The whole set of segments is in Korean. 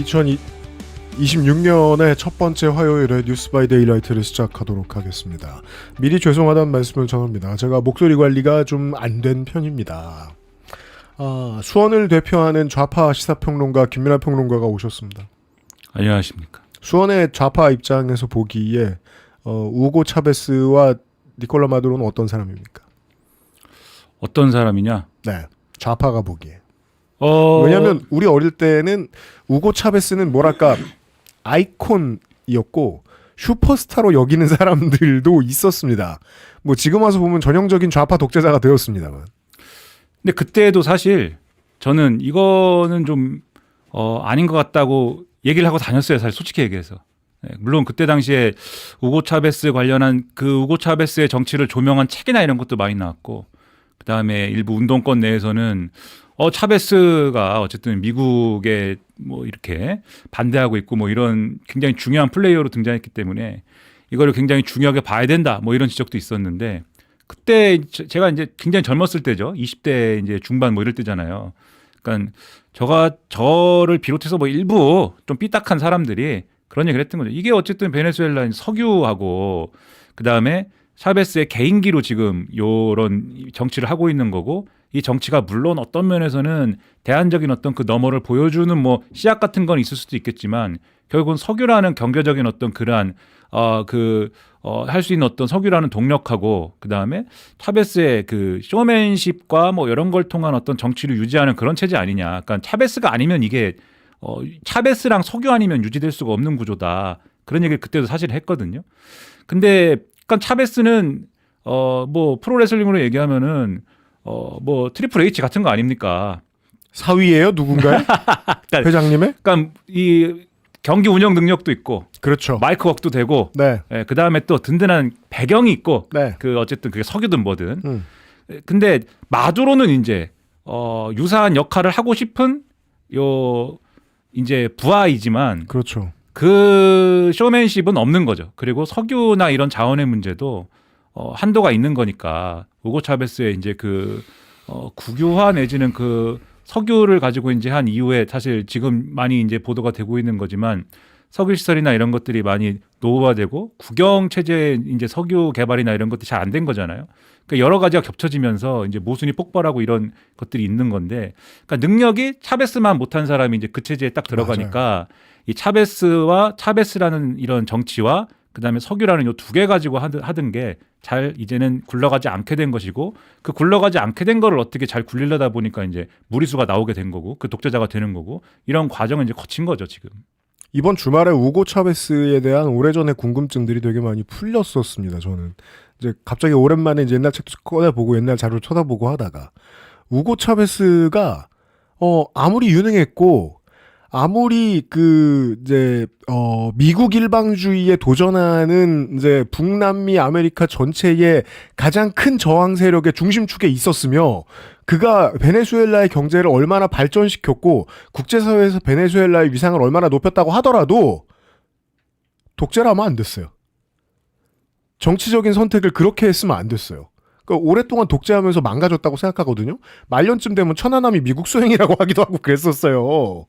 2026년의 첫 번째 화요일에 뉴스 바이 데일라이트를 시작하도록 하겠습니다. 미리 죄송하다는 말씀을 전합니다. 제가 목소리 관리가 좀 안 된 편입니다. 수원을 대표하는 좌파 시사평론가 김민하 평론가가 오셨습니다. 안녕하십니까. 수원의 좌파 입장에서 보기에 우고 차베스와 니콜라 마두로는 어떤 사람입니까? 어떤 사람이냐? 네, 좌파가 보기에. 왜냐하면 우리 어릴 때는 우고 차베스는 뭐랄까 아이콘이었고 슈퍼스타로 여기는 사람들도 있었습니다. 뭐 지금 와서 보면 전형적인 좌파 독재자가 되었습니다만. 근데 그때도 사실 저는 이거는 좀 아닌 것 같다고 얘기를 하고 다녔어요. 사실 솔직히 얘기해서. 네, 물론 그때 당시에 우고 차베스 관련한 그 우고 차베스의 정치를 조명한 책이나 이런 것도 많이 나왔고, 그 다음에 일부 운동권 내에서는 차베스가 어쨌든 미국에 뭐 이렇게 반대하고 있고 뭐 이런 굉장히 중요한 플레이어로 등장했기 때문에 이거를 굉장히 중요하게 봐야 된다 뭐 이런 지적도 있었는데, 그때 제가 이제 굉장히 젊었을 때죠. 20대 이제 중반 뭐 이럴 때잖아요. 그러니까 저를 비롯해서 뭐 일부 좀 삐딱한 사람들이 그런 얘기를 했던 거죠. 이게 어쨌든 베네수엘라인 석유하고 그 다음에 차베스의 개인기로 지금 요런 정치를 하고 있는 거고, 이 정치가 물론 어떤 면에서는 대안적인 어떤 그 너머를 보여주는 뭐 씨앗 같은 건 있을 수도 있겠지만, 결국은 석유라는 경제적인 어떤 그러한 할 수 있는 어떤 석유라는 동력하고, 그 다음에 차베스의 그 쇼맨십과 뭐 이런 걸 통한 어떤 정치를 유지하는 그런 체제 아니냐. 그러니까 차베스가 아니면 이게 차베스랑 석유 아니면 유지될 수가 없는 구조다. 그런 얘기를 그때도 사실 했거든요. 근데 그러니까 차베스는 뭐 프로레슬링으로 얘기하면은 뭐 트리플 H 같은 거 아닙니까? 사위예요, 누군가요? 그러니까, 회장님의? 그러니까 이 경기 운영 능력도 있고, 그렇죠. 마이크 웍도 되고, 네. 예, 그 다음에 또 든든한 배경이 있고, 네. 그 어쨌든 그게 석유든 뭐든. 근데 마두로는 이제 유사한 역할을 하고 싶은 이제 부하이지만, 그렇죠. 그 쇼맨십은 없는 거죠. 그리고 석유나 이런 자원의 문제도 한도가 있는 거니까 우고 차베스의 이제 그 국유화 내지는 그 석유를 가지고 이제 한 이후에 사실 지금 많이 이제 보도가 되고 있는 거지만, 석유 시설이나 이런 것들이 많이 노후화되고 국영 체제의 이제 석유 개발이나 이런 것들이 잘 안 된 거잖아요. 그러니까 여러 가지가 겹쳐지면서 이제 모순이 폭발하고 이런 것들이 있는 건데, 그러니까 능력이 차베스만 못한 사람이 이제 그 체제에 딱 들어가니까 맞아요. 이 차베스라는 이런 정치와 그다음에 석유라는 요 두 개 가지고 하던 게 잘 이제는 굴러가지 않게 된 것이고, 그 굴러가지 않게 된 거를 어떻게 잘 굴리려다 보니까 이제 무리수가 나오게 된 거고, 그 독재자가 되는 거고, 이런 과정을 이제 거친 거죠 지금. 이번 주말에 우고 차베스에 대한 오래전의 궁금증들이 되게 많이 풀렸었습니다. 저는 이제 갑자기 오랜만에 이제 옛날 책도 꺼내보고 옛날 자료를 쳐다보고 하다가, 우고 차베스가 아무리 유능했고 아무리 미국 일방주의에 도전하는 이제 북남미 아메리카 전체의 가장 큰 저항 세력의 중심축에 있었으며, 그가 베네수엘라의 경제를 얼마나 발전시켰고 국제사회에서 베네수엘라의 위상을 얼마나 높였다고 하더라도 독재라면 안 됐어요. 정치적인 선택을 그렇게 했으면 안 됐어요. 그러니까 오랫동안 독재하면서 망가졌다고 생각하거든요. 말년쯤 되면 천안함이 미국 수행이라고 하기도 하고 그랬었어요.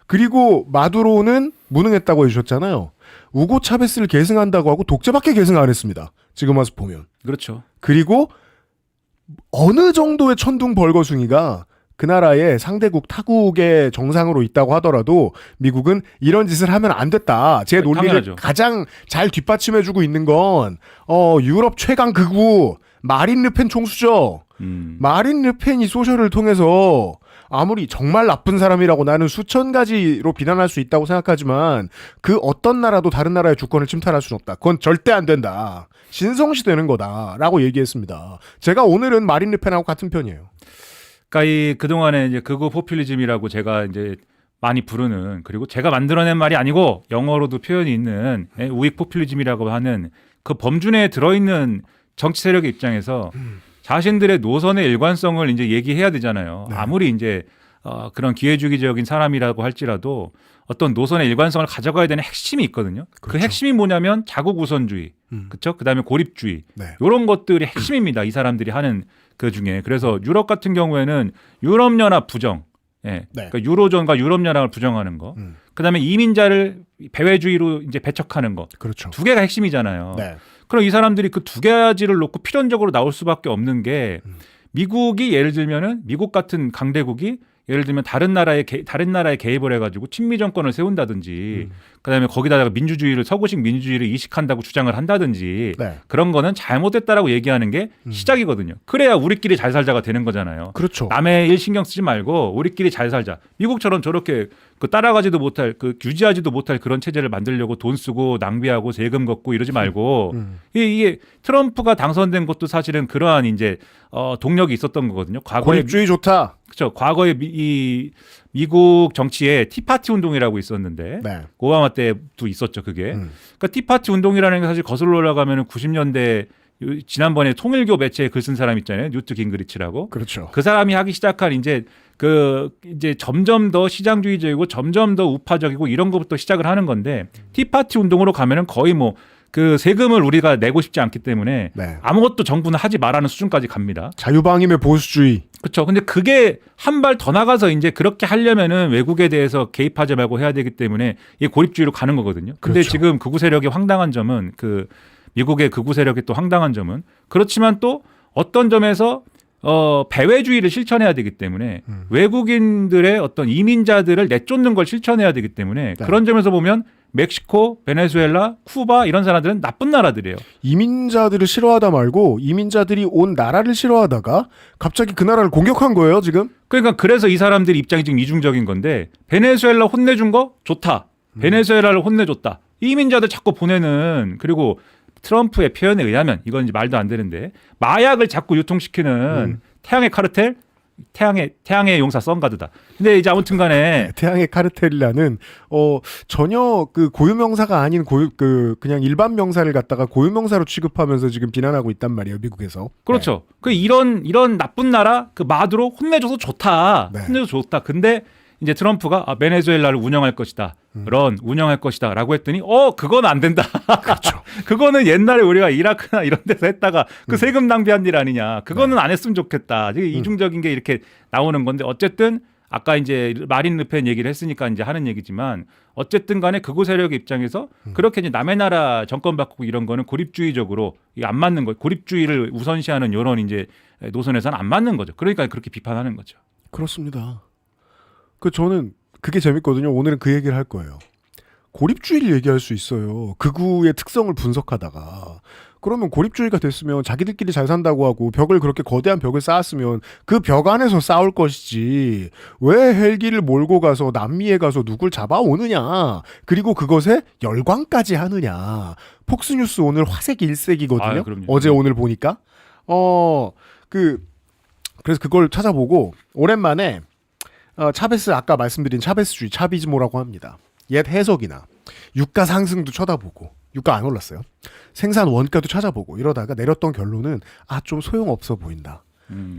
그리고 마두로는 무능했다고 해주셨잖아요. 우고 차베스를 계승한다고 하고 독재밖에 계승 안 했습니다. 지금 와서 보면. 그렇죠. 그리고 어느 정도의 천둥 벌거숭이가 그 나라의 상대국 타국의 정상으로 있다고 하더라도 미국은 이런 짓을 하면 안 됐다. 제 논리를 당연하죠. 가장 잘 뒷받침해주고 있는 건 유럽 최강 극우 마린 르펜 총수죠. 마린 르펜이 소셜을 통해서 아무리 정말 나쁜 사람이라고 나는 수천 가지로 비난할 수 있다고 생각하지만, 그 어떤 나라도 다른 나라의 주권을 침탈할 수는 없다. 그건 절대 안 된다. 신성시되는 거다라고 얘기했습니다. 제가 오늘은 마린 르펜하고 같은 편이에요. 그러니까 그동안에 이제 극우 포퓰리즘이라고 제가 이제 많이 부르는, 그리고 제가 만들어낸 말이 아니고 영어로도 표현이 있는 우익 포퓰리즘이라고 하는 그 범주내에 들어있는 정치 세력의 입장에서 자신들의 노선의 일관성을 이제 얘기해야 되잖아요. 네. 아무리 이제 그런 기회주의적인 사람이라고 할지라도 어떤 노선의 일관성을 가져가야 되는 핵심이 있거든요. 그렇죠. 그 핵심이 뭐냐면 자국 우선주의, 그렇죠? 그다음에 고립주의, 네. 이런 것들이 핵심입니다. 이 사람들이 하는 그 중에. 그래서 유럽 같은 경우에는 유럽연합 부정, 예. 네. 그러니까 유로존과 유럽연합을 부정하는 거. 그다음에 이민자를 배외주의로 이제 배척하는 거. 그렇죠. 두 개가 핵심이잖아요. 네. 그럼 이 사람들이 그 두 가지를 놓고 필연적으로 나올 수밖에 없는 게 미국이 예를 들면은 미국 같은 강대국이 예를 들면 다른 나라에 개입을 해가지고 친미 정권을 세운다든지, 그다음에 거기다가 민주주의를 서구식 민주주의를 이식한다고 주장을 한다든지 네. 그런 거는 잘못됐다라고 얘기하는 게 시작이거든요. 그래야 우리끼리 잘 살자가 되는 거잖아요. 그렇죠. 남의 일 신경 쓰지 말고 우리끼리 잘 살자. 미국처럼 저렇게 그 따라가지도 못할 그 유지하지도 못할 그런 체제를 만들려고 돈 쓰고 낭비하고 세금 걷고 이러지 말고 이게 트럼프가 당선된 것도 사실은 그러한 이제 동력이 있었던 거거든요. 과거에 고립주의 좋다. 그렇죠. 과거에 이 미국 정치에 티파티 운동이라고 있었는데 네. 오바마 때도 있었죠. 그게. 그러니까 티파티 운동이라는 게 사실 거슬러 올라가면 90년대 지난번에 통일교 매체에 글 쓴 사람 있잖아요. 뉴트 깅그리치라고. 그렇죠. 그 사람이 하기 시작한 이제 이제 점점 더 시장주의적이고 점점 더 우파적이고 이런 것부터 시작을 하는 건데 티파티 운동으로 가면은 거의 뭐 그 세금을 우리가 내고 싶지 않기 때문에 네. 아무것도 정부는 하지 말라는 수준까지 갑니다. 자유방임의 보수주의. 그렇죠. 근데 그게 한 발 더 나가서 이제 그렇게 하려면은 외국에 대해서 개입하지 말고 해야 되기 때문에 이 고립주의로 가는 거거든요. 근데 그렇죠. 지금 극우 세력의 황당한 점은 미국의 극우 세력의 또 황당한 점은 그렇지만 또 어떤 점에서 배외주의를 실천해야 되기 때문에 외국인들의 어떤 이민자들을 내쫓는 걸 실천해야 되기 때문에 네. 그런 점에서 보면 멕시코, 베네수엘라, 쿠바 이런 나라들은 나쁜 나라들이에요. 이민자들을 싫어하다 말고 이민자들이 온 나라를 싫어하다가 갑자기 그 나라를 공격한 거예요, 지금? 그러니까 그래서 이 사람들 입장이 지금 이중적인 건데 베네수엘라 혼내준 거 좋다. 베네수엘라를 혼내줬다. 이민자들 자꾸 보내는 그리고 트럼프의 표현에 의하면 이건 이제 말도 안 되는데 마약을 자꾸 유통시키는 태양의 카르텔, 태양의 용사 썬가드다. 근데 이제 아무튼간에 태양의 카르텔이라는 전혀 그 고유명사가 아닌 그냥 일반 명사를 갖다가 고유명사로 취급하면서 지금 비난하고 있단 말이에요, 미국에서. 그렇죠. 그 이런 나쁜 나라 그 마두로 혼내줘서 좋다. 네. 혼내줘서 좋다. 근데 이제 트럼프가 베네수엘라를 운영할 것이다. 운영할 것이다라고 했더니 그건 안 된다. 그렇죠. 그거는 옛날에 우리가 이라크나 이런 데서 했다가 그 세금 낭비한 일 아니냐. 그거는 안 했으면 좋겠다. 이중적인 게 이렇게 나오는 건데 어쨌든 아까 이제 마린 르펜 얘기를 했으니까 이제 하는 얘기지만 어쨌든 간에 극우 세력의 입장에서 그렇게 이제 남의 나라 정권 바꾸고 이런 거는 고립주의적으로 이게 안 맞는 거. 고립주의를 우선시하는 이런 이제 노선에서는 안 맞는 거죠. 그러니까 그렇게 비판하는 거죠. 그렇습니다. 저는 그게 재밌거든요. 오늘은 그 얘기를 할 거예요. 고립주의를 얘기할 수 있어요. 극우의 특성을 분석하다가. 그러면 고립주의가 됐으면 자기들끼리 잘 산다고 하고 벽을 그렇게 거대한 벽을 쌓았으면 그 벽 안에서 싸울 것이지. 왜 헬기를 몰고 가서 남미에 가서 누굴 잡아오느냐. 그리고 그것에 열광까지 하느냐. 폭스뉴스 오늘 화색 일색이거든요. 그럼요. 어제 오늘 보니까. 그래서 그걸 찾아보고 오랜만에 차베스 아까 말씀드린 차베스주의 차비즈모라고 합니다. 옛 해석이나 유가 상승도 쳐다보고 유가 안 올랐어요. 생산 원가도 찾아보고 이러다가 내렸던 결론은 좀 소용없어 보인다.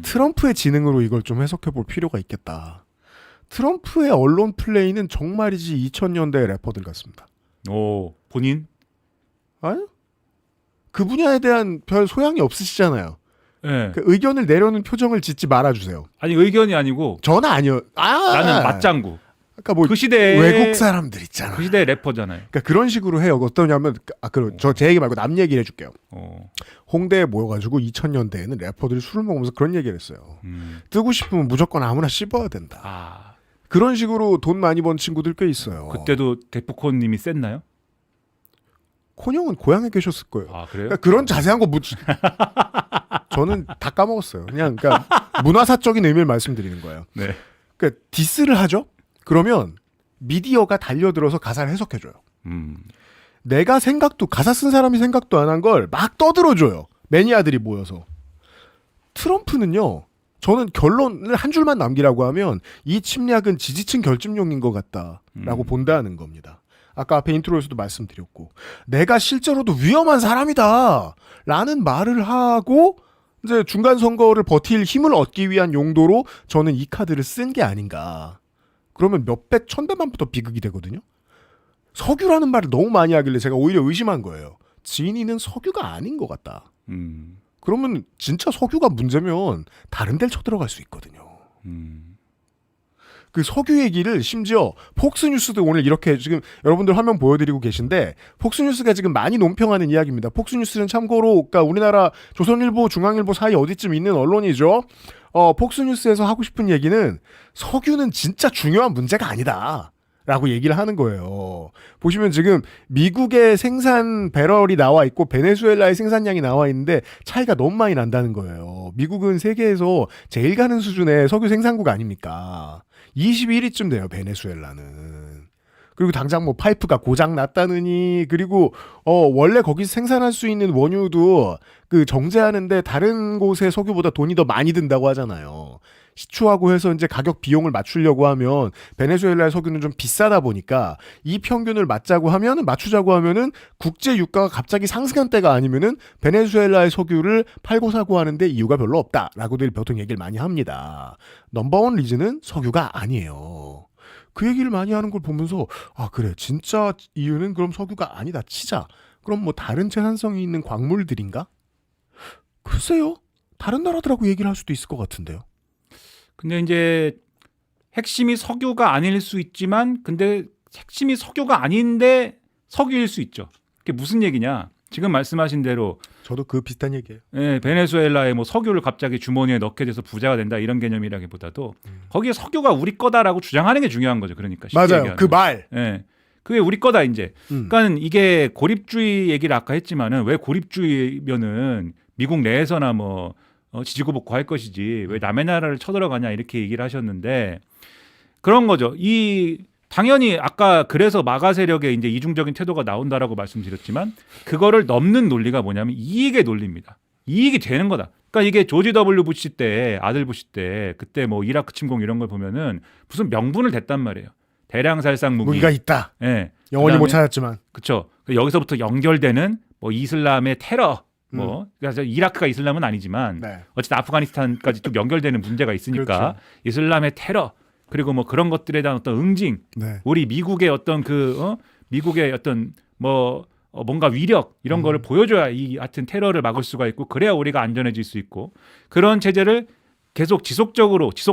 트럼프의 지능으로 이걸 좀 해석해 볼 필요가 있겠다. 트럼프의 언론 플레이는 정말이지 2000년대 래퍼들 같습니다. 본인? 아니? 그 분야에 대한 별 소양이 없으시잖아요. 네. 그 의견을 내려는 표정을 짓지 말아주세요. 아니 의견이 아니고 저는 아니요. 나는 맞장구. 그러니까 그 시대에 외국 사람들 있잖아. 그 시대 래퍼잖아요. 그러니까 그런 식으로 해요. 어떠냐면 제 얘기 말고 남 얘기를 해줄게요. 홍대에 모여가지고 2000년대에는 래퍼들이 술을 먹으면서 그런 얘기를 했어요. 뜨고 싶으면 무조건 아무나 씹어야 된다. 그런 식으로 돈 많이 번 친구들 꽤 있어요. 그때도 데프콘님이 셌나요? 콘형은 고향에 계셨을 거예요. 그래요? 그러니까 그런 자세한 거 저는 다 까먹었어요. 그러니까 문화사적인 의미를 말씀드리는 거예요. 네. 그러니까 디스를 하죠. 그러면 미디어가 달려들어서 가사를 해석해줘요. 내가 가사 쓴 사람이 생각도 안 한 걸 막 떠들어줘요. 매니아들이 모여서. 트럼프는요. 저는 결론을 한 줄만 남기라고 하면 이 침략은 지지층 결집용인 것 같다라고 본다는 겁니다. 아까 앞에 인트로에서도 말씀드렸고 내가 실제로도 위험한 사람이다 라는 말을 하고 이제 중간 선거를 버틸 힘을 얻기 위한 용도로 저는 이 카드를 쓴 게 아닌가. 그러면 몇백 천배만부터 비극이 되거든요. 석유라는 말을 너무 많이 하길래 제가 오히려 의심한 거예요. 지인이는 석유가 아닌 것 같다. 그러면 진짜 석유가 문제면 다른 데를 쳐들어갈 수 있거든요. 그 석유 얘기를 심지어 폭스뉴스도 오늘 이렇게 지금 여러분들 화면 보여드리고 계신데 폭스뉴스가 지금 많이 논평하는 이야기입니다. 폭스뉴스는 참고로 그러니까 우리나라 조선일보, 중앙일보 사이 어디쯤 있는 언론이죠. 폭스뉴스에서 하고 싶은 얘기는 석유는 진짜 중요한 문제가 아니다. 라고 얘기를 하는 거예요. 보시면 지금 미국의 생산 배럴이 나와 있고 베네수엘라의 생산량이 나와 있는데 차이가 너무 많이 난다는 거예요. 미국은 세계에서 제일 가는 수준의 석유 생산국 아닙니까? 21위쯤 돼요, 베네수엘라는. 그리고 당장 뭐 파이프가 고장 났다느니 그리고 원래 거기서 생산할 수 있는 원유도 그 정제하는데 다른 곳의 석유보다 돈이 더 많이 든다고 하잖아요. 시추하고 해서 이제 가격 비용을 맞추려고 하면 베네수엘라의 석유는 좀 비싸다 보니까 이 평균을 맞추자고 하면은 국제 유가가 갑자기 상승한 때가 아니면은 베네수엘라의 석유를 팔고 사고 하는데 이유가 별로 없다라고들 보통 얘기를 많이 합니다. 넘버원 리즌은 석유가 아니에요. 그 얘기를 많이 하는 걸 보면서 아 그래 진짜 이유는 그럼 석유가 아니다 치자. 그럼 뭐 다른 생산성이 있는 광물들인가? 글쎄요. 다른 나라들하고 얘기를 할 수도 있을 것 같은데요. 근데 이제 핵심이 석유가 아닐 수 있지만 근데 핵심이 석유가 아닌데 석유일 수 있죠. 그게 무슨 얘기냐? 지금 말씀하신 대로 저도 그 비슷한 얘기예요. 예, 베네수엘라에 뭐 석유를 갑자기 주머니에 넣게 돼서 부자가 된다 이런 개념이라기보다도 거기에 석유가 우리 거다라고 주장하는 게 중요한 거죠. 그러니까 쉽게 맞아요. 얘기하면. 그 말. 예. 그게 우리 거다 이제. 그러니까 이게 고립주의 얘기를 아까 했지만은 왜 고립주의면은 미국 내에서나 뭐 지지고 볶고 할 것이지 왜 남의 나라를 쳐들어가냐 이렇게 얘기를 하셨는데 그런 거죠. 당연히 아까 그래서 마가 세력의 이제 이중적인 태도가 나온다라고 말씀드렸지만 그거를 넘는 논리가 뭐냐면 이익의 논리입니다. 이익이 되는 거다. 그러니까 이게 조지 W 부시 때 아들 부시 때 그때 뭐 이라크 침공 이런 걸 보면은 무슨 명분을 댔단 말이에요. 대량 살상 무기가 있다. 예. 영원히 못 찾았지만. 그렇죠. 여기서부터 연결되는 뭐 이슬람의 테러 그래서 이라크가 이슬람은 아니지만 네. 어쨌든 아프가니스탄까지 쭉 연결되는 문제가 있으니까 그렇죠. 이슬람의 테러 그리고 뭐 그런 것들에 대한 어떤 응징 네. 우리 미국의 어떤 미국의 어떤 뭔가 위력 이런 거를 보여줘야 이 같은 테러를 막을 수가 있고 그래야 우리가 안전해질 수 있고 그런 체제를 계속 지속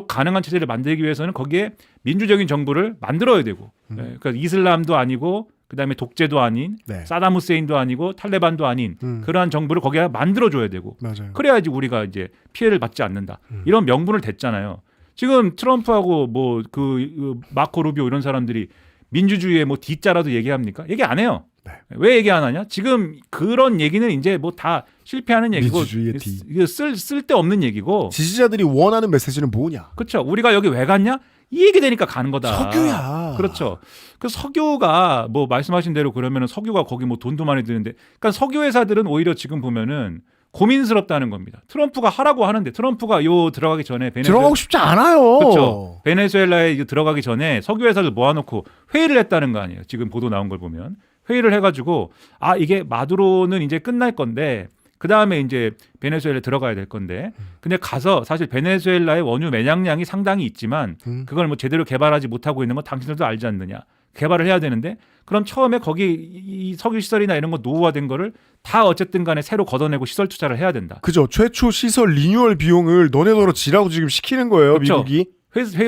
가능한 체제를 만들기 위해서는 거기에 민주적인 정부를 만들어야 되고 그러니까 이슬람도 아니고 그다음에 독재도 아닌 네. 사담 후세인도 아니고 탈레반도 아닌 그러한 정부를 거기에 만들어줘야 되고 맞아요. 그래야지 우리가 이제 피해를 받지 않는다. 이런 명분을 댔잖아요. 지금 트럼프하고 뭐 그 마코 루비오 이런 사람들이 민주주의의 뭐 D자라도 얘기합니까? 얘기 안 해요. 네. 왜 얘기 안 하냐? 지금 그런 얘기는 이제 뭐 다 실패하는 얘기고 민주주의의 D. 이거 쓸데없는 얘기고 지지자들이 원하는 메시지는 뭐냐? 그렇죠. 우리가 여기 왜 갔냐? 이 얘기 되니까 가는 거다. 석유야. 그렇죠. 그 석유가 뭐 말씀하신 대로 그러면은 석유가 거기 뭐 돈도 많이 드는데, 그러니까 석유 회사들은 오히려 지금 보면은 고민스럽다는 겁니다. 트럼프가 하라고 하는데 트럼프가 들어가기 전에 들어가고 싶지 않아요. 그렇죠. 베네수엘라에 들어가기 전에 석유 회사들 모아놓고 회의를 했다는 거 아니에요. 지금 보도 나온 걸 보면 회의를 해가지고 이게 마두로는 이제 끝날 건데. 그 다음에 이제 베네수엘라에 들어가야 될 건데, 근데 가서 사실 베네수엘라의 원유 매장량이 상당히 있지만 그걸 뭐 제대로 개발하지 못하고 있는 건 당신들도 알지 않느냐. 개발을 해야 되는데 그럼 처음에 거기 이 석유 시설이나 이런 거 노후화된 거를 다 어쨌든 간에 새로 걷어내고 시설 투자를 해야 된다. 그죠. 최초 시설 리뉴얼 비용을 너네너로 지라고 지금 시키는 거예요. 그렇죠. 미국이.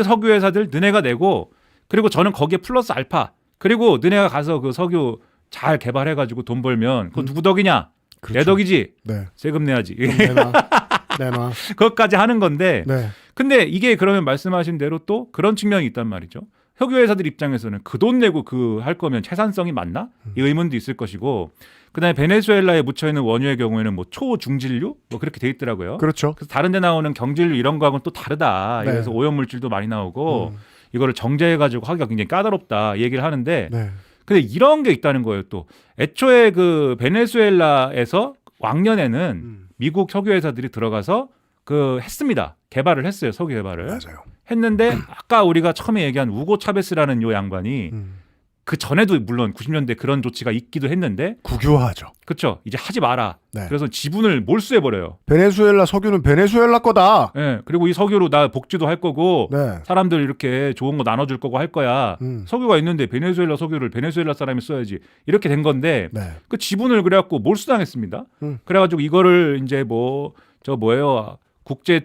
석유 회사들 너네가 내고 그리고 저는 거기에 플러스 알파 그리고 너네가 가서 그 석유 잘 개발해가지고 돈 벌면 그거 누구 덕이냐? 그렇죠. 내 덕이지. 네. 세금 내야지. 내놔. 그것까지 하는 건데. 네. 근데 이게 그러면 말씀하신 대로 또 그런 측면이 있단 말이죠. 석유 회사들 입장에서는 그 돈 내고 그 할 거면 채산성이 맞나? 이 의문도 있을 것이고. 그다음에 베네수엘라에 묻혀 있는 원유의 경우에는 뭐 초중진류 뭐 그렇게 돼 있더라고요. 그렇죠. 그래서 다른 데 나오는 경질류 이런 거하고는 또 다르다. 네. 그래서 오염 물질도 많이 나오고 이거를 정제해 가지고 하기가 굉장히 까다롭다 얘기를 하는데 네. 근데 이런 게 있다는 거예요. 또 애초에 그 베네수엘라에서 왕년에는 미국 석유 회사들이 들어가서 했습니다. 개발을 했어요. 석유 개발을. 맞아요. 했는데 아까 우리가 처음에 얘기한 우고 차베스라는 요 양반이 그 전에도 물론 90년대 그런 조치가 있기도 했는데 국유화하죠. 그렇죠. 이제 하지 마라. 네. 그래서 지분을 몰수해 버려요. 베네수엘라 석유는 베네수엘라 거다. 네. 그리고 이 석유로 나 복지도 할 거고 네. 사람들 이렇게 좋은 거 나눠줄 거고 할 거야. 석유가 있는데 베네수엘라 석유를 베네수엘라 사람이 써야지. 이렇게 된 건데 네. 그 지분을 그래갖고 몰수당했습니다. 그래가지고 이거를 이제 국제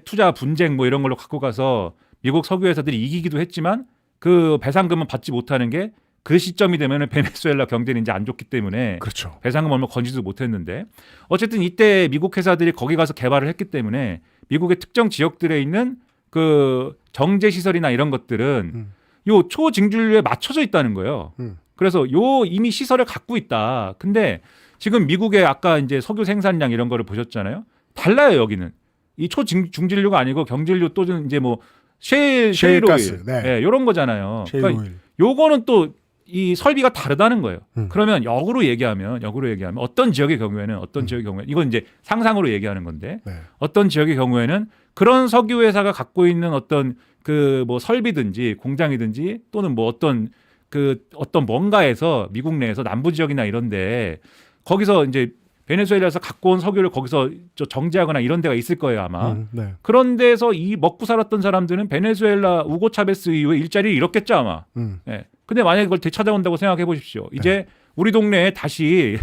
투자 분쟁 뭐 이런 걸로 갖고 가서 미국 석유 회사들이 이기기도 했지만 그 배상금은 받지 못하는 게 그 시점이 되면은 베네수엘라 경제는 이제 안 좋기 때문에 그렇죠. 배상금 얼마 건지도 못했는데 어쨌든 이때 미국 회사들이 거기 가서 개발을 했기 때문에 미국의 특정 지역들에 있는 그 정제 시설이나 이런 것들은 요 초징준류에 맞춰져 있다는 거예요. 그래서 요 이미 시설을 갖고 있다. 근데 지금 미국의 아까 이제 석유 생산량 이런 거를 보셨잖아요. 달라요 여기는. 이 초중진류가 아니고 경진류 또 이제 뭐 셰일오일, 네. 이런 거잖아요. 셰일오일. 그러니까 요거는 또 이 설비가 다르다는 거예요. 그러면 역으로 얘기하면 어떤 지역의 경우에는 이건 이제 상상으로 얘기하는 건데 네. 어떤 지역의 경우에는 그런 석유 회사가 갖고 있는 어떤 그 뭐 설비든지 공장이든지 또는 뭐 어떤 뭔가에서 미국 내에서 남부 지역이나 이런데 거기서 이제 베네수엘라에서 갖고 온 석유를 거기서 정제하거나 이런 데가 있을 거예요 아마. 네. 그런 데서 이 먹고 살았던 사람들은 베네수엘라 우고 차베스 이후에 일자리를 잃었겠죠 아마. 예. 근데 만약에 그걸 되찾아온다고 생각해 보십시오. 이제 우리 동네에 다시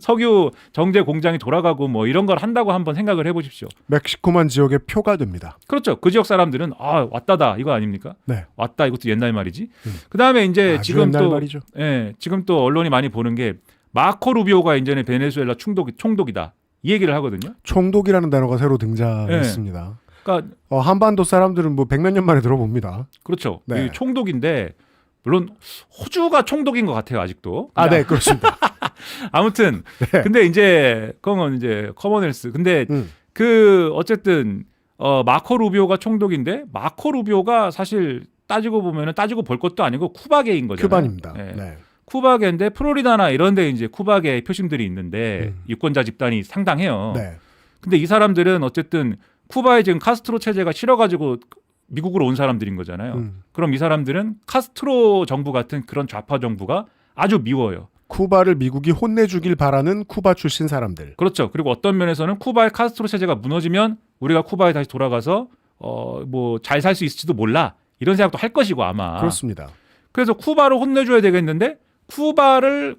석유 정제 공장이 돌아가고 뭐 이런 걸 한다고 한번 생각을 해 보십시오. 멕시코만 지역의 표가 됩니다. 그렇죠. 그 지역 사람들은 아 왔다다 이거 아닙니까? 네. 왔다 이것도 옛날 말이지. 그다음에 이제 아주 지금 옛날 또 말이죠. 지금 또 언론이 많이 보는 게 마코 루비오가 이제는 베네수엘라 총독이다 이 얘기를 하거든요. 총독이라는 단어가 새로 등장했습니다. 그러니까 한반도 사람들은 뭐 100몇 년 만에 들어봅니다. 그렇죠. 네. 이 총독인데 물론 호주가 총독인 것 같아요 아직도. 네, 그렇습니다. 아무튼 네. 근데 이제 그건 이제 커먼웰스. 근데 그 어쨌든 마코 루비오가 총독인데 마코 루비오가 사실 따지고 볼 것도 아니고 쿠바계인 거잖아요. 큐반입니다. 네. 네. 쿠바계인데 플로리다나 이런 데 이제 쿠바계 표심들이 있는데 유권자 집단이 상당해요. 네. 근데 이 사람들은 어쨌든 쿠바에 지금 카스트로 체제가 싫어가지고 미국으로 온 사람들인 거잖아요. 그럼 이 사람들은 카스트로 정부 같은 그런 좌파 정부가 아주 미워요. 쿠바를 미국이 혼내주길 바라는 쿠바 출신 사람들. 그렇죠. 그리고 어떤 면에서는 쿠바의 카스트로 체제가 무너지면 우리가 쿠바에 다시 돌아가서 뭐 잘 살 수 있을지도 몰라 이런 생각도 할 것이고 아마. 그렇습니다. 그래서 쿠바를 혼내줘야 되겠는데 쿠바의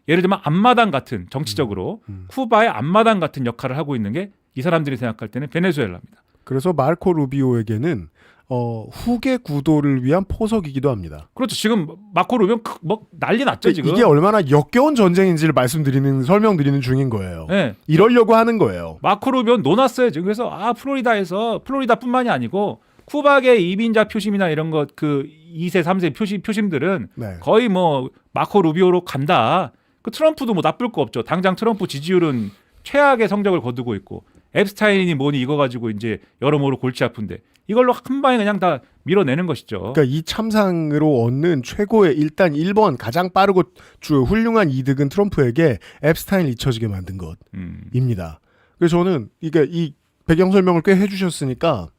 예를 들면 앞마당 같은 정치적으로 쿠바의 앞마당 같은 역할을 하고 있는 게 이 사람들이 생각할 때는 베네수엘라입니다. 그래서 마르코 루비오에게는 후계 구도를 위한 포석이기도 합니다. 그렇죠. 지금 마코 루비오 뭐 난리 났죠 지금. 이게 얼마나 역겨운 전쟁인지를 설명드리는 중인 거예요. 네. 이러려고 하는 거예요. 마코 루비오 논았어요 지금. 그래서 플로리다뿐만이 아니고 쿠바계 이민자 표심이나 이런 것 그 2세 3세 표심들은 네. 거의 뭐 마코 루비오로 간다. 그 트럼프도 뭐 나쁠 거 없죠. 당장 트럼프 지지율은 최악의 성적을 거두고 있고 앱스타인이 뭐니 이거 가지고 이제 여러모로 골치 아픈데 이걸로 한 방에 그냥 다 밀어내는 것이죠. 그러니까 이 참상으로 얻는 최고의 일단 1번 가장 빠르고 훌륭한 이득은 트럼프에게 앱스타인을 잊혀지게 만든 것입니다. 그래서 저는 이 배경 설명을 꽤 해주셨으니까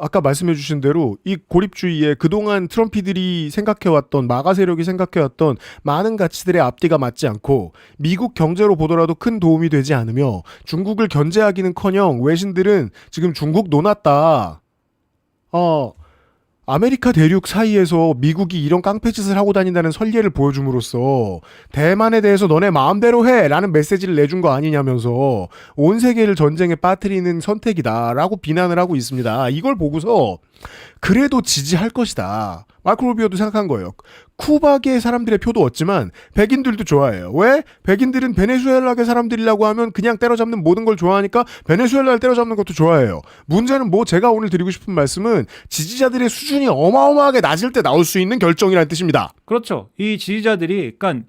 아까 말씀해주신 대로 이 고립주의에 그동안 트럼피들이 생각해왔던 마가 세력이 생각해왔던 많은 가치들의 앞뒤가 맞지 않고 미국 경제로 보더라도 큰 도움이 되지 않으며 중국을 견제하기는커녕 외신들은 지금 중국 논았다. 아메리카 대륙 사이에서 미국이 이런 깡패짓을 하고 다닌다는 설례를 보여줌으로써 대만에 대해서 너네 마음대로 해 라는 메시지를 내준 거 아니냐면서 온 세계를 전쟁에 빠뜨리는 선택이다라고 비난을 하고 있습니다. 이걸 보고서 그래도 지지할 것이다. 마르코 루비오도 생각한 거예요. 쿠바계 사람들의 표도 얻지만 백인들도 좋아해요. 왜? 백인들은 베네수엘라계 사람들이라고 하면 그냥 때려잡는 모든 걸 좋아하니까 베네수엘라를 때려잡는 것도 좋아해요. 문제는 뭐 제가 오늘 드리고 싶은 말씀은 지지자들의 수준이 어마어마하게 낮을 때 나올 수 있는 결정이라는 뜻입니다. 그렇죠. 이 지지자들이 그러니까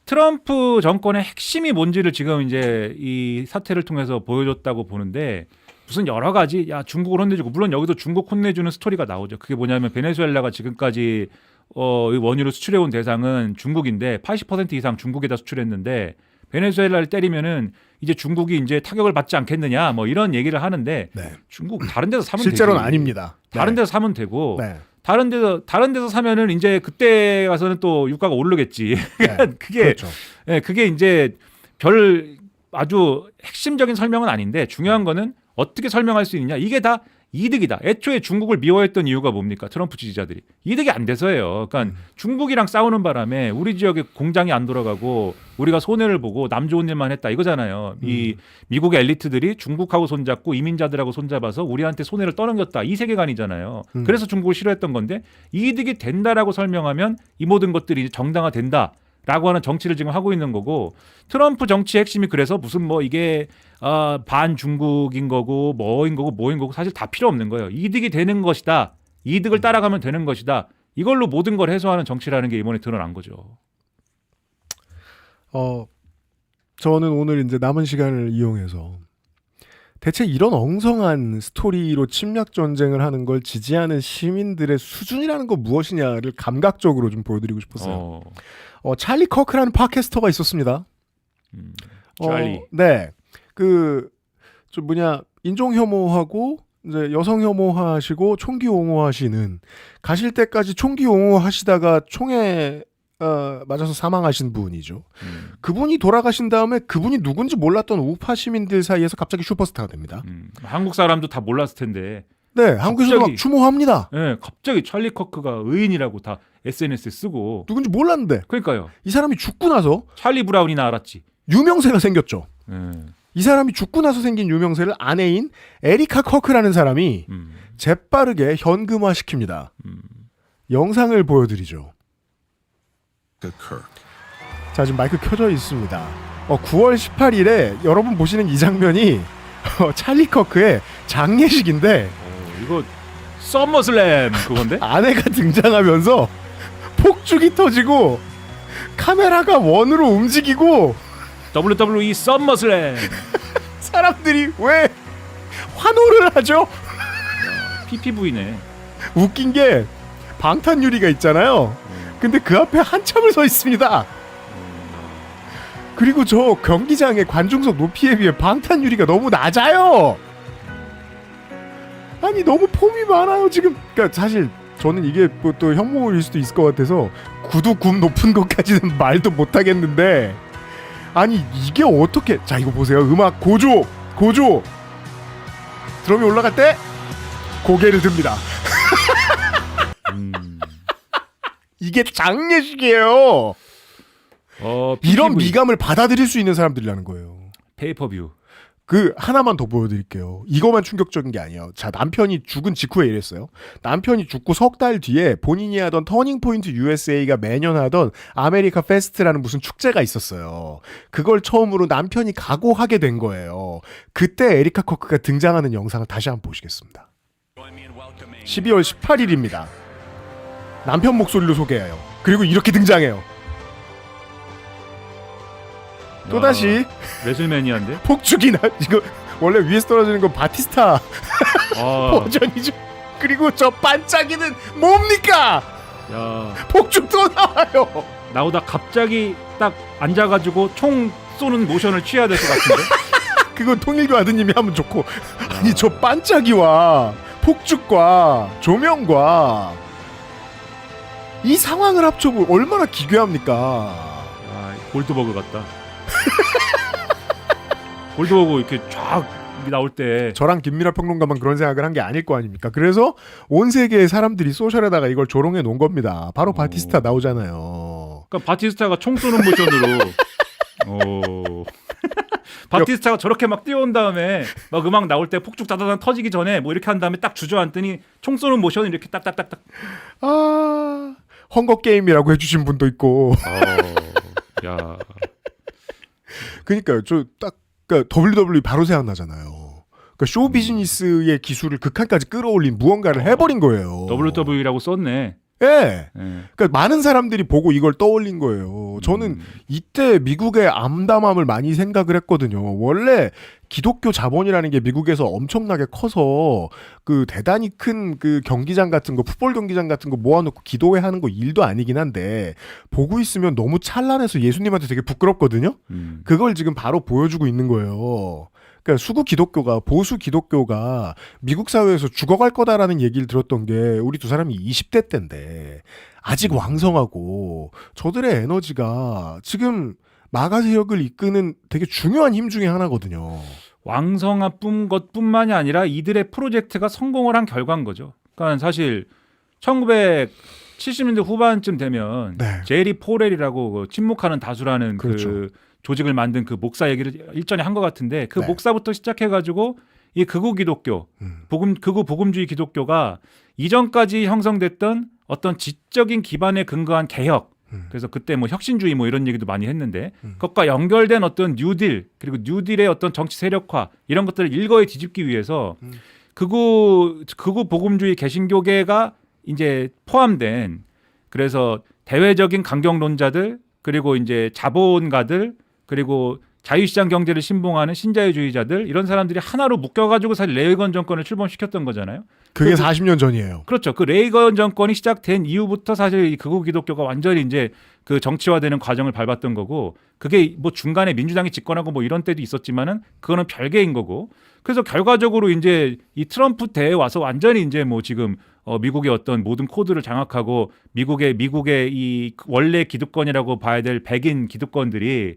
트럼프 정권의 핵심이 뭔지를 지금 이제 이 사태를 통해서 보여줬다고 보는데 무슨 여러 가지 중국을 혼내주고 물론 여기도 중국 혼내주는 스토리가 나오죠. 그게 뭐냐면 베네수엘라가 지금까지 원유를 수출해온 대상은 중국인데 80% 이상 중국에다 수출했는데 베네수엘라를 때리면은 이제 중국이 이제 타격을 받지 않겠느냐 뭐 이런 얘기를 하는데 네. 중국 다른 데서 사면 실제로는 되지. 아닙니다. 다른 네. 데서 사면 되고 네. 다른 데서 사면은 이제 그때 가서는 또 유가가 오르겠지. 네. 그게 그렇죠. 그게 이제 아주 핵심적인 설명은 아닌데 중요한 거는 어떻게 설명할 수 있느냐. 이게 다 이득이다. 애초에 중국을 미워했던 이유가 뭡니까? 트럼프 지지자들이 이득이 안 돼서예요. 그러니까 중국이랑 싸우는 바람에 우리 지역에 공장이 안 돌아가고 우리가 손해를 보고 남 좋은 일만 했다 이거잖아요. 이 미국의 엘리트들이 중국하고 손잡고 이민자들하고 손잡아서 우리한테 손해를 떠넘겼다 이 세계관이잖아요. 그래서 중국을 싫어했던 건데 이득이 된다라고 설명하면 이 모든 것들이 이제 정당화된다. 라고 하는 정치를 지금 하고 있는 거고 트럼프 정치의 핵심이 그래서 무슨 뭐 이게 반중국인 거고 뭐인 거고 사실 다 필요 없는 거예요. 이득이 되는 것이다. 이득을 따라가면 되는 것이다. 이걸로 모든 걸 해소하는 정치라는 게 이번에 드러난 거죠. 저는 오늘 이제 남은 시간을 이용해서 대체 이런 엉성한 스토리로 침략 전쟁을 하는 걸 지지하는 시민들의 수준이라는 건 무엇이냐를 감각적으로 좀 보여드리고 싶었어요. 찰리 커크라는 팟캐스터가 있었습니다. 찰리. 네. 인종 혐오하고 이제 여성 혐오하시고 총기 옹호하시는 가실 때까지 총기 옹호하시다가 총에 맞아서 사망하신 분이죠. 그분이 돌아가신 다음에 그분이 누군지 몰랐던 우파 시민들 사이에서 갑자기 슈퍼스타가 됩니다. 한국 사람도 다 몰랐을 텐데. 네, 한국에서도 막 추모합니다. 네, 갑자기 찰리 커크가 의인이라고 다 SNS에 쓰고. 누군지 몰랐는데. 그러니까요. 이 사람이 죽고 나서 찰리 브라운이나 알았지. 유명세가 생겼죠. 네. 이 사람이 죽고 나서 생긴 유명세를 아내인 에리카 커크라는 사람이 재빠르게 현금화시킵니다. 영상을 보여드리죠. 자, 지금 마이크 켜져 있습니다. 9월 18일에 여러분 보시는 이 장면이 찰리 커크의 장례식인데 이거 썸머슬램 그건데? 아내가 등장하면서 폭죽이 터지고 카메라가 원으로 움직이고 WWE 썸머슬램 사람들이 왜 환호를 하죠? PPV네. 웃긴 게 방탄유리가 있잖아요. 근데 그 앞에 한참을 서 있습니다. 그리고 저 경기장의 관중석 높이에 비해 방탄유리가 너무 낮아요. 아니 너무 폼이 많아요 지금. 그러니까 사실 저는 이게 뭐 또 혐오일 수도 있을 것 같아서 구두 굽 높은 것까지는 말도 못하겠는데 아니 이게 어떻게 자 이거 보세요. 음악 고조 드럼이 올라갈 때 고개를 듭니다. 이게 장례식이에요. 이런 미감을 받아들일 수 있는 사람들이라는 거예요. 페이퍼뷰. 하나만 더 보여드릴게요. 이거만 충격적인 게 아니에요. 자, 남편이 죽은 직후에 이랬어요. 남편이 죽고 석 달 뒤에 본인이 하던 터닝포인트 USA가 매년 하던 아메리카 페스트라는 무슨 축제가 있었어요. 그걸 처음으로 남편이 각오하게 된 거예요. 그때 에리카 커크가 등장하는 영상을 다시 한번 보시겠습니다. 12월 18일입니다. 남편 목소리로 소개해요. 그리고 이렇게 등장해요. 또다시 레슬매니아인데? 폭죽이 이거 원래 위에서 떨어지는 건 바티스타 버전이죠. 그리고 저 반짝이는 뭡니까? 야, 폭죽도 나와요. 나오다 갑자기 딱 앉아가지고 총 쏘는 모션을 취해야 될 것 같은데? 그건 통일교 아드님이 하면 좋고 아니 저 반짝이와 폭죽과 조명과 이 상황을 합쳐보면 얼마나 기괴합니까? 골드버그 같다. 골드버그 이렇게 쫙 나올 때 저랑 김민하 평론가만 그런 생각을 한 게 아닐 거 아닙니까? 그래서 온 세계의 사람들이 소셜에다가 이걸 조롱해 놓은 겁니다. 바로 바티스타 나오잖아요. 그러니까 바티스타가 총 쏘는 모션으로 바티스타가 저렇게 막 뛰어온 다음에 막 음악 나올 때 폭죽 다다단 터지기 전에 뭐 이렇게 한 다음에 딱 주저앉더니 총 쏘는 모션을 이렇게 딱딱딱딱. 헝거 게임이라고 해주신 분도 있고. 야. 그러니까요. 그러니까 WWE 바로 생각나잖아요. 그러니까 쇼 비즈니스의 기술을 극한까지 끌어올린 무언가를 해버린 거예요. WWE라고 썼네. 예. 그러니까 많은 사람들이 보고 이걸 떠올린 거예요. 저는 이때 미국의 암담함을 많이 생각을 했거든요. 원래 기독교 자본이라는 게 미국에서 엄청나게 커서 대단히 큰 경기장 같은 거, 풋볼 경기장 같은 거 모아놓고 기도회 하는 거 일도 아니긴 한데 보고 있으면 너무 찬란해서 예수님한테 되게 부끄럽거든요. 그걸 지금 바로 보여주고 있는 거예요. 그러니까 수구 기독교가 보수 기독교가 미국 사회에서 죽어갈 거다라는 얘기를 들었던 게 우리 두 사람이 20대 때인데 아직 왕성하고 저들의 에너지가 지금 마가 세력을 이끄는 되게 중요한 힘 중에 하나거든요. 왕성한 것뿐만이 아니라 이들의 프로젝트가 성공을 한 결과인 거죠. 그러니까 사실 1970년대 후반쯤 되면 네. 제리 포렐이라고 그 침묵하는 다수라는 그렇죠. 그 조직을 만든 그 목사 얘기를 일전에 한 것 같은데 그 네. 목사부터 시작해가지고 이 극우 기독교, 극우 복음주의 기독교가 이전까지 형성됐던 어떤 지적인 기반에 근거한 개혁, 그래서 그때 뭐 혁신주의 뭐 이런 얘기도 많이 했는데 그것과 연결된 어떤 뉴딜 그리고 뉴딜의 어떤 정치 세력화 이런 것들을 일거에 뒤집기 위해서 극우 복음주의 개신교계가 이제 포함된 그래서 대외적인 강경론자들 그리고 이제 자본가들 그리고 자유시장 경제를 신봉하는 신자유주의자들 이런 사람들이 하나로 묶여가지고 사실 레이건 정권을 출범시켰던 거잖아요. 그게 40년 전이에요. 그렇죠. 그 레이건 정권이 시작된 이후부터 사실 이 극우 기독교가 완전히 이제 그 정치화되는 과정을 밟았던 거고 그게 뭐 중간에 민주당이 집권하고 뭐 이런 때도 있었지만은 그거는 별개인 거고 그래서 결과적으로 이제 이 트럼프 때에 와서 완전히 이제 뭐 지금 미국의 어떤 모든 코드를 장악하고 미국의 이 원래 기득권이라고 봐야 될 백인 기득권들이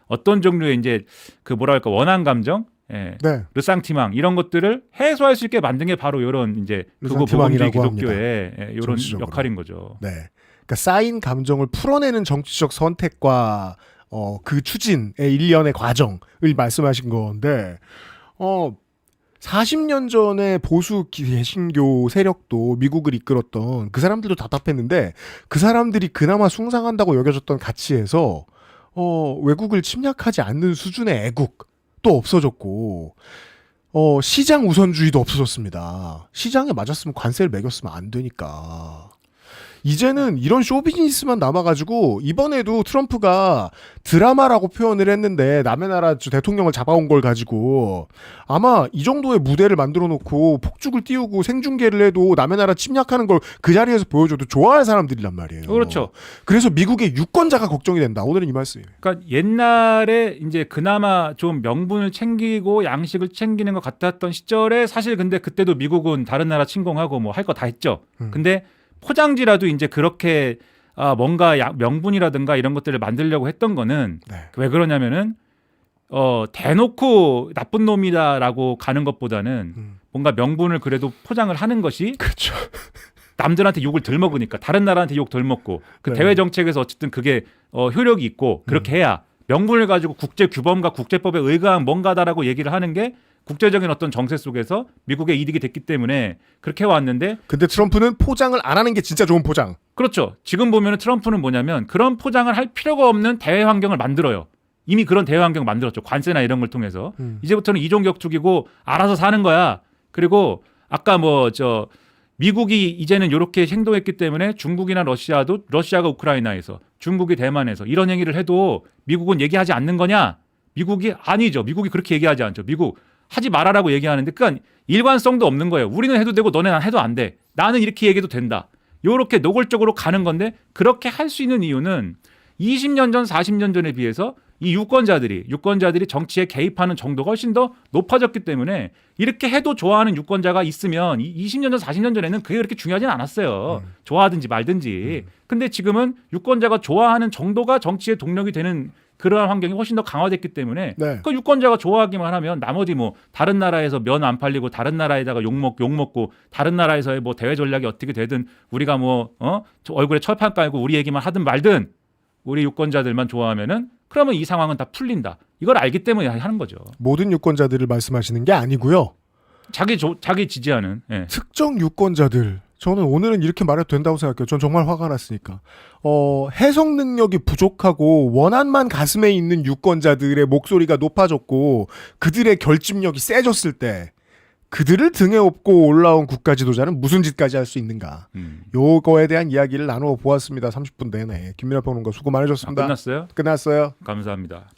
어떤 종류의 이제 그 뭐랄까 원한 감정 예. 네. 르상티망 이런 것들을 해소할 수 있게 만든 게 바로 이런 이제 그거 복음주의 르상티망이라고 기독교의 예, 이런 정치적으로. 역할인 거죠. 네. 그러니까 쌓인 감정을 풀어내는 정치적 선택과 그 추진의 일련의 과정을 말씀하신 건데 40년 전에 보수 개신교 세력도 미국을 이끌었던 그 사람들도 답답했는데 그 사람들이 그나마 숭상한다고 여겨졌던 가치에서 외국을 침략하지 않는 수준의 애국도 없어졌고 시장 우선주의도 없어졌습니다. 시장에 맞았으면 관세를 매겼으면 안 되니까. 이제는 이런 쇼비즈니스만 남아가지고 이번에도 트럼프가 드라마라고 표현을 했는데 남의 나라 대통령을 잡아온 걸 가지고 아마 이 정도의 무대를 만들어 놓고 폭죽을 띄우고 생중계를 해도 남의 나라 침략하는 걸 그 자리에서 보여줘도 좋아할 사람들이란 말이에요. 그렇죠. 그래서 미국의 유권자가 걱정이 된다. 오늘은 이 말씀이에요. 그러니까 옛날에 이제 그나마 좀 명분을 챙기고 양식을 챙기는 것 같았던 시절에 사실 근데 그때도 미국은 다른 나라 침공하고 뭐 할 거 다 했죠. 근데 포장지라도 이제 그렇게 뭔가 명분이라든가 이런 것들을 만들려고 했던 거는 네. 왜 그러냐면은 대놓고 나쁜 놈이다라고 가는 것보다는 뭔가 명분을 그래도 포장을 하는 것이 그렇죠. 남들한테 욕을 덜 먹으니까 다른 나라한테 욕 덜 먹고 그 네. 대외 정책에서 어쨌든 그게 효력이 있고 그렇게 해야 명분을 가지고 국제 규범과 국제법에 의거한 뭔가다라고 얘기를 하는 게 국제적인 어떤 정세 속에서 미국의 이득이 됐기 때문에 그렇게 해왔는데 근데 트럼프는 포장을 안 하는 게 진짜 좋은 포장. 그렇죠. 지금 보면은 트럼프는 뭐냐면 그런 포장을 할 필요가 없는 대외 환경을 만들어요. 이미 그런 대외 환경 만들었죠. 관세나 이런 걸 통해서. 이제부터는 이종격투기고 알아서 사는 거야. 그리고 아까 미국이 이제는 이렇게 행동했기 때문에 중국이나 러시아가 우크라이나에서 중국이 대만에서 이런 행위를 해도 미국은 얘기하지 않는 거냐? 미국이 아니죠. 미국이 그렇게 얘기하지 않죠. 미국 하지 말아라고 얘기하는데 그러니까 일관성도 없는 거예요. 우리는 해도 되고 너네는 해도 안 돼. 나는 이렇게 얘기해도 된다. 이렇게 노골적으로 가는 건데 그렇게 할 수 있는 이유는 20년 전, 40년 전에 비해서 이 유권자들이 정치에 개입하는 정도가 훨씬 더 높아졌기 때문에 이렇게 해도 좋아하는 유권자가 있으면 20년 전, 40년 전에는 그게 그렇게 중요하진 않았어요. 좋아하든지 말든지. 근데 지금은 유권자가 좋아하는 정도가 정치의 동력이 되는 그러한 환경이 훨씬 더 강화됐기 때문에 네. 그 유권자가 좋아하기만 하면 나머지 뭐 다른 나라에서 면 안 팔리고 다른 나라에다가 욕 먹고 다른 나라에서의 뭐 대외 전략이 어떻게 되든 우리가 저 얼굴에 철판 깔고 우리 얘기만 하든 말든 우리 유권자들만 좋아하면은 그러면 이 상황은 다 풀린다. 이걸 알기 때문에 하는 거죠. 모든 유권자들을 말씀하시는 게 아니고요. 자기 지지하는. 예. 특정 유권자들. 저는 오늘은 이렇게 말해도 된다고 생각해요. 전 정말 화가 났으니까. 해석 능력이 부족하고 원한만 가슴에 있는 유권자들의 목소리가 높아졌고 그들의 결집력이 세졌을 때 그들을 등에 업고 올라온 국가 지도자는 무슨 짓까지 할 수 있는가. 요거에 대한 이야기를 나누어 보았습니다. 30분 내내. 김민하 평론가 수고 많으셨습니다. 끝났어요? 끝났어요. 감사합니다.